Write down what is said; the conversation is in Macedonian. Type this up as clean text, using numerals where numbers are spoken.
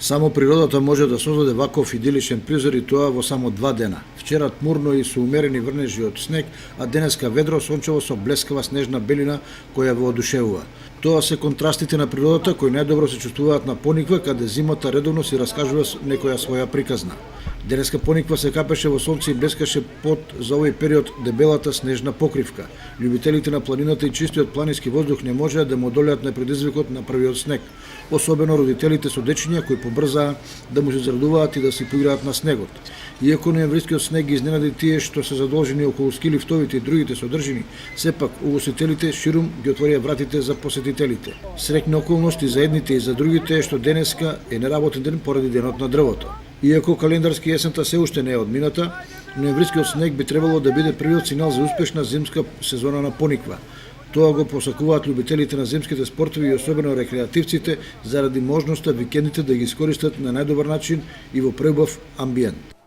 Само природата може да создаде ваков идиличен призор и тоа во само 2 дена. Вчера тмурно и со умерени врнежи од снег, а денеска ведро сончево со блескава снежна белина која воодушевува. Тоа се контрастите на природата кои најдобро се чувствуваат на Пониква, каде зимата редовно си раскажува некоја своја приказна. Денеска Пониква се капеше во сонце и блескаше под за овој период дебелата снежна покривка. Љубителите на планината и чистиот планински воздух не можеа да му одолеат на предизвикот на првиот снег, особено родителите со дечиња кои побрзаа да му се зарадуваат и да си поиграат на снегот. Иако ноемврискиот снег ги изненади тие што се задолжени околу ски лифтовите и другите содржини, сепак угостителите ширум ги отворија вратите за посетителите. Среќни околности за едните и за другите е што денеска е неработен ден поради денот на дрвото. Иако календарски есента се уште не е одмината, ноемврискиот снег би требало да биде првиот сигнал за успешна зимска сезона на Пониква. Тоа го посакуваат љубителите на зимските спортови и особено рекреативците заради можноста викендите да ги искористат на најдобар начин и во преубав амбиент.